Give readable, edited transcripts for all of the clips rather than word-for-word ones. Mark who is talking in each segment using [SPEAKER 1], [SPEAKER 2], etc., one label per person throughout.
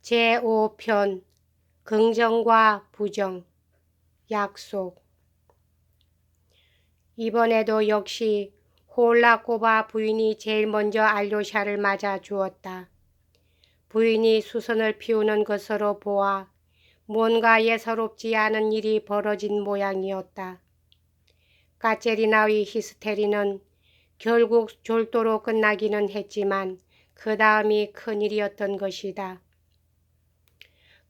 [SPEAKER 1] 제5편 긍정과 부정 약속. 이번에도 역시 홀라꼬바 부인이 제일 먼저 알료샤를 맞아 주었다. 부인이 수선을 피우는 것으로 보아 뭔가 예사롭지 않은 일이 벌어진 모양이었다. 까체리나의 히스테리는 결국 졸도로 끝나기는 했지만 그 다음이 큰일이었던 것이다.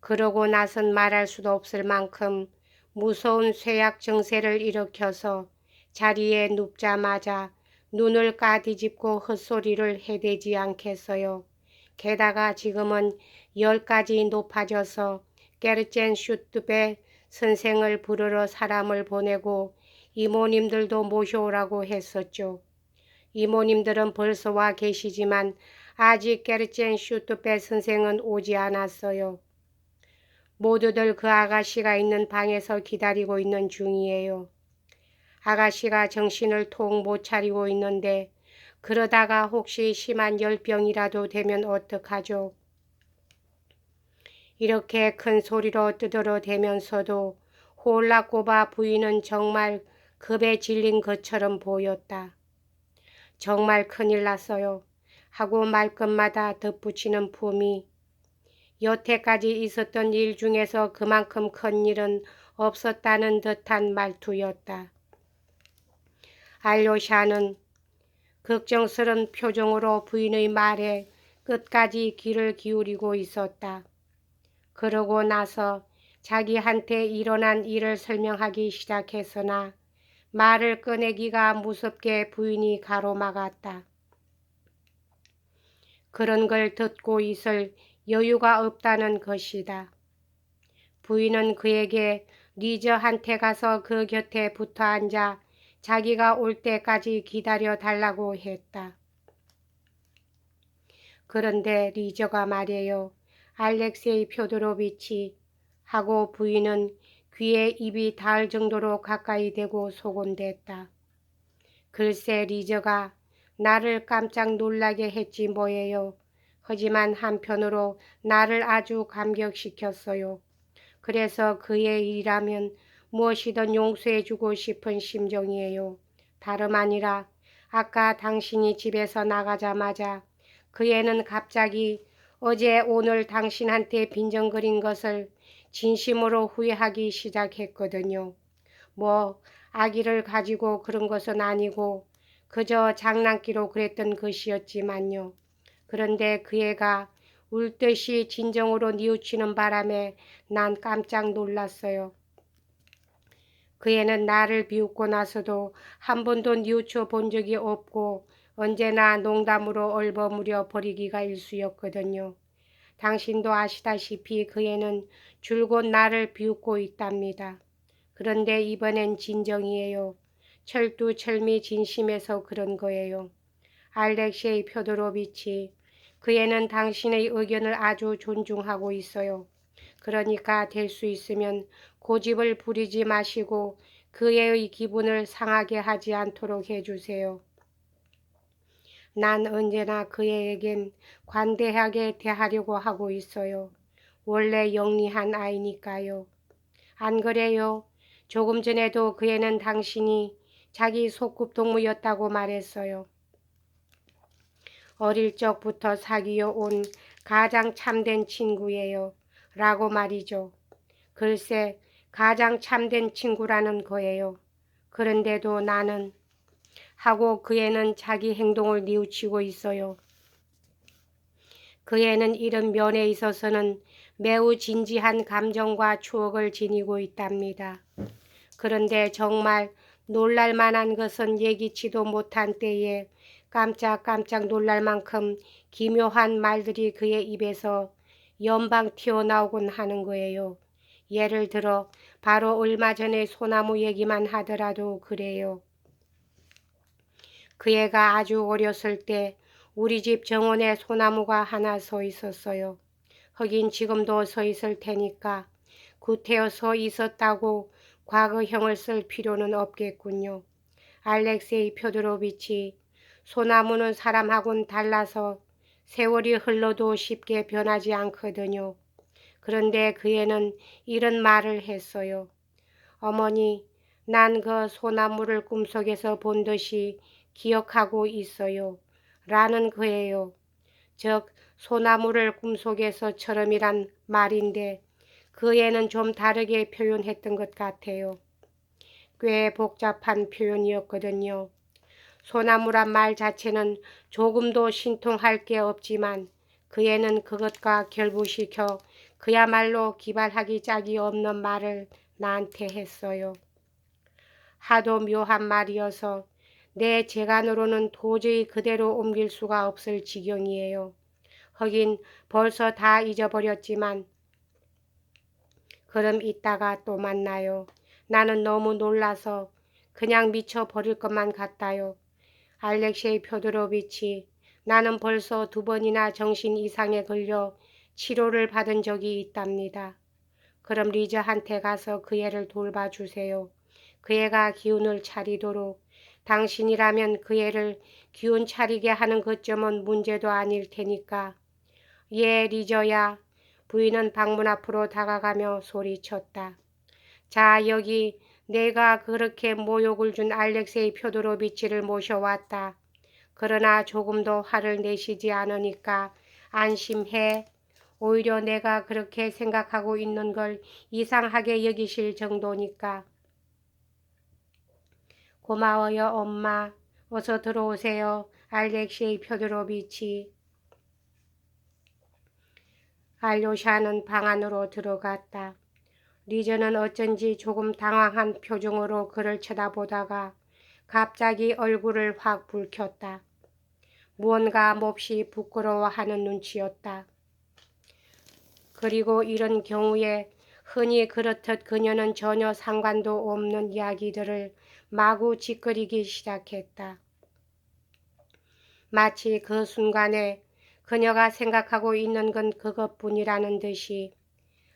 [SPEAKER 1] 그러고 나선 말할 수도 없을 만큼 무서운 쇠약 증세를 일으켜서 자리에 눕자마자 눈을 까뒤집고 헛소리를 해대지 않겠어요. 게다가 지금은 10가지 높아져서 게르첸 슈트베 선생을 부르러 사람을 보내고 이모님들도 모셔오라고 했었죠. 이모님들은 벌써 와 계시지만 아직 게르첸 슈트베 선생은 오지 않았어요. 모두들 그 아가씨가 있는 방에서 기다리고 있는 중이에요. 아가씨가 정신을 통 못 차리고 있는데 그러다가 혹시 심한 열병이라도 되면 어떡하죠? 이렇게 큰 소리로 두드러대면서도 홀라꼬바 부인은 정말 급에 질린 것처럼 보였다. 정말 큰일 났어요 하고 말끝마다 덧붙이는 품이 여태까지 있었던 일 중에서 그만큼 큰 일은 없었다는 듯한 말투였다. 알료샤는 걱정스런 표정으로 부인의 말에 끝까지 귀를 기울이고 있었다. 그러고 나서 자기한테 일어난 일을 설명하기 시작했으나 말을 꺼내기가 무섭게 부인이 가로막았다. 그런 걸 듣고 있을 여유가 없다는 것이다. 부인은 그에게 리저한테 가서 그 곁에 붙어 앉아 자기가 올 때까지 기다려 달라고 했다. 그런데 리저가 말이에요. 알렉세이 표도로비치 하고 부인은 귀에 입이 닿을 정도로 가까이 대고 소곤댔다. 글쎄 리저가 나를 깜짝 놀라게 했지 뭐예요. 하지만 한편으로 나를 아주 감격시켰어요. 그래서 그의 일이라면 무엇이든 용서해주고 싶은 심정이에요. 다름 아니라 아까 당신이 집에서 나가자마자 그 애는 갑자기 어제 오늘 당신한테 빈정거린 것을 진심으로 후회하기 시작했거든요. 뭐 아기를 가지고 그런 것은 아니고 그저 장난기로 그랬던 것이었지만요. 그런데 그 애가 울듯이 진정으로 뉘우치는 바람에 난 깜짝 놀랐어요. 그 애는 나를 비웃고 나서도 한 번도 뉘우쳐 본 적이 없고 언제나 농담으로 얼버무려 버리기가 일쑤였거든요. 당신도 아시다시피 그 애는 줄곧 나를 비웃고 있답니다. 그런데 이번엔 진정이에요. 철두철미 진심에서 그런 거예요. 알렉세이 표도로비치, 그 애는 당신의 의견을 아주 존중하고 있어요. 그러니까 될 수 있으면 고집을 부리지 마시고 그 애의 기분을 상하게 하지 않도록 해주세요. 난 언제나 그 애에겐 관대하게 대하려고 하고 있어요. 원래 영리한 아이니까요. 안 그래요? 조금 전에도 그 애는 당신이 자기 소꿉동무였다고 말했어요. 어릴 적부터 사귀어 온 가장 참된 친구예요. 라고 말이죠. 글쎄 가장 참된 친구라는 거예요. 그런데도 나는 하고 그 애는 자기 행동을 뉘우치고 있어요. 그 애는 이런 면에 있어서는 매우 진지한 감정과 추억을 지니고 있답니다. 그런데 정말 놀랄 만한 것은 예기치도 못한 때에 깜짝깜짝 놀랄 만큼 기묘한 말들이 그의 입에서 연방 튀어나오곤 하는 거예요. 예를 들어 바로 얼마 전에 소나무 얘기만 하더라도 그래요. 그 애가 아주 어렸을 때 우리 집 정원에 소나무가 하나 서 있었어요. 하긴 지금도 서 있을 테니까 구태여 서 있었다고 과거형을 쓸 필요는 없겠군요. 알렉세이 표도로비치, 소나무는 사람하고는 달라서 세월이 흘러도 쉽게 변하지 않거든요. 그런데 그 애는 이런 말을 했어요. 어머니, 난 그 소나무를 꿈속에서 본 듯이 기억하고 있어요. 라는 거예요. 즉, 소나무를 꿈속에서처럼이란 말인데 그 애는 좀 다르게 표현했던 것 같아요. 꽤 복잡한 표현이었거든요. 소나무란 말 자체는 조금도 신통할 게 없지만 그 애는 그것과 결부시켜 그야말로 기발하기 짝이 없는 말을 나한테 했어요. 하도 묘한 말이어서 내 재간으로는 도저히 그대로 옮길 수가 없을 지경이에요. 하긴 벌써 다 잊어버렸지만 그럼 이따가 또 만나요. 나는 너무 놀라서 그냥 미쳐버릴 것만 같아요. 알렉세이 표드로비치, 나는 벌써 2번이나 정신 이상에 걸려 치료를 받은 적이 있답니다. 그럼 리저한테 가서 그 애를 돌봐주세요. 그 애가 기운을 차리도록. 당신이라면 그 애를 기운 차리게 하는 것점은 문제도 아닐 테니까. 예, 리저야. 부인은 방문 앞으로 다가가며 소리쳤다. 자, 여기 내가 그렇게 모욕을 준 알렉세이 표드로비치를 모셔왔다. 그러나 조금도 화를 내시지 않으니까 안심해. 오히려 내가 그렇게 생각하고 있는 걸 이상하게 여기실 정도니까. 고마워요, 엄마. 어서 들어오세요, 알렉세이 표드로비치. 알료샤는 방 안으로 들어갔다. 리저는 어쩐지 조금 당황한 표정으로 그를 쳐다보다가 갑자기 얼굴을 확 붉혔다. 무언가 몹시 부끄러워하는 눈치였다. 그리고 이런 경우에 흔히 그렇듯 그녀는 전혀 상관도 없는 이야기들을 마구 짓거리기 시작했다. 마치 그 순간에 그녀가 생각하고 있는 건 그것뿐이라는 듯이.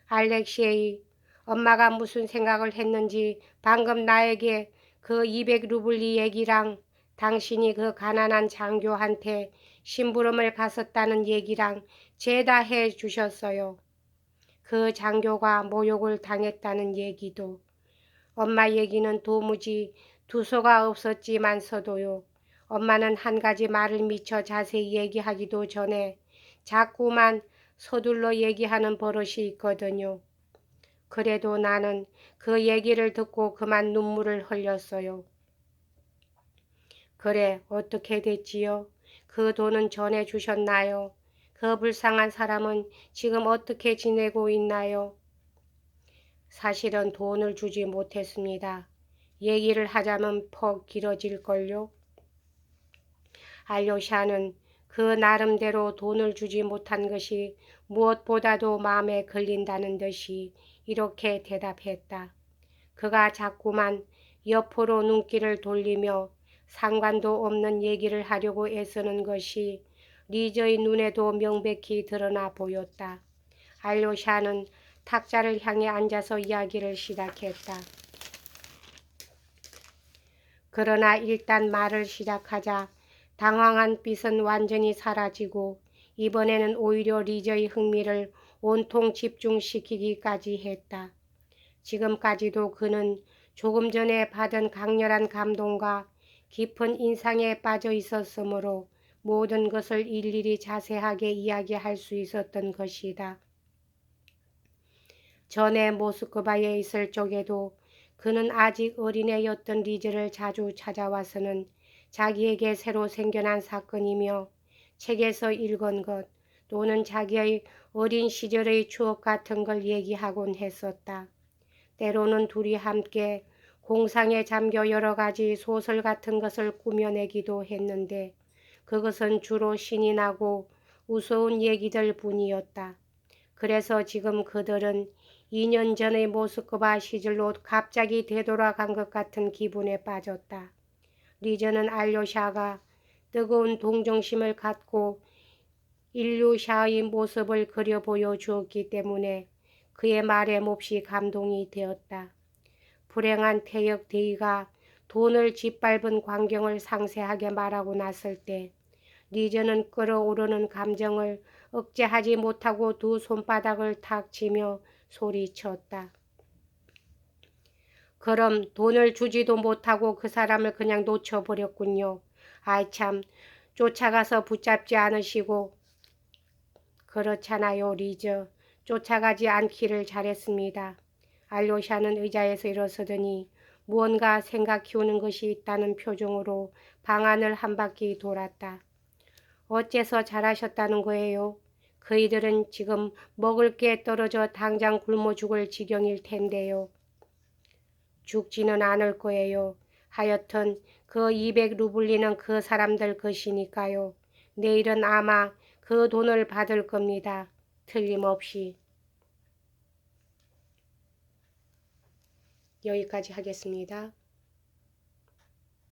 [SPEAKER 1] 알렉세이, 엄마가 무슨 생각을 했는지 방금 나에게 그 200루블리 얘기랑 당신이 그 가난한 장교한테 심부름을 갔었다는 얘기랑 죄다 해 주셨어요. 그 장교가 모욕을 당했다는 얘기도. 엄마 얘기는 도무지 두서가 없었지만서도요. 엄마는 한 가지 말을 미처 자세히 얘기하기도 전에 자꾸만 서둘러 얘기하는 버릇이 있거든요. 그래도 나는 그 얘기를 듣고 그만 눈물을 흘렸어요. 그래, 어떻게 됐지요? 그 돈은 전해주셨나요? 그 불쌍한 사람은 지금 어떻게 지내고 있나요? 사실은 돈을 주지 못했습니다. 얘기를 하자면 퍽 길어질걸요. 알료샤는 그 나름대로 돈을 주지 못한 것이 무엇보다도 마음에 걸린다는 듯이 이렇게 대답했다. 그가 자꾸만 옆으로 눈길을 돌리며 상관도 없는 얘기를 하려고 애쓰는 것이 리저의 눈에도 명백히 드러나 보였다. 알료샤는 탁자를 향해 앉아서 이야기를 시작했다. 그러나 일단 말을 시작하자 당황한 빛은 완전히 사라지고 이번에는 오히려 리저의 흥미를 온통 집중시키기까지 했다. 지금까지도 그는 조금 전에 받은 강렬한 감동과 깊은 인상에 빠져 있었으므로 모든 것을 일일이 자세하게 이야기할 수 있었던 것이다. 전에 모스크바에 있을 적에도 그는 아직 어린애였던 리즈를 자주 찾아와서는 자기에게 새로 생겨난 사건이며 책에서 읽은 것 또는 자기의 어린 시절의 추억 같은 걸 얘기하곤 했었다. 때로는 둘이 함께 공상에 잠겨 여러 가지 소설 같은 것을 꾸며내기도 했는데 그것은 주로 신이 나고 우스운 얘기들 뿐이었다. 그래서 지금 그들은 2년 전의 모스크바 시절로 갑자기 되돌아간 것 같은 기분에 빠졌다. 리저는 알료샤가 뜨거운 동정심을 갖고 일류샤의 모습을 그려 보여주었기 때문에 그의 말에 몹시 감동이 되었다. 불행한 태역 대의가 돈을 짓밟은 광경을 상세하게 말하고 났을 때 리저는 끓어오르는 감정을 억제하지 못하고 두 손바닥을 탁 치며 소리쳤다. 그럼 돈을 주지도 못하고 그 사람을 그냥 놓쳐버렸군요. 아이 참, 쫓아가서 붙잡지 않으시고. 그렇잖아요, 리저. 쫓아가지 않기를 잘했습니다. 알료샤는 의자에서 일어서더니 무언가 생각 키우는 것이 있다는 표정으로 방안을 한 바퀴 돌았다. 어째서 잘하셨다는 거예요? 그이들은 지금 먹을 게 떨어져 당장 굶어 죽을 지경일 텐데요. 죽지는 않을 거예요. 하여튼 그 200루블리는 그 사람들 것이니까요. 내일은 아마 그 돈을 받을 겁니다. 틀림없이. 여기까지 하겠습니다.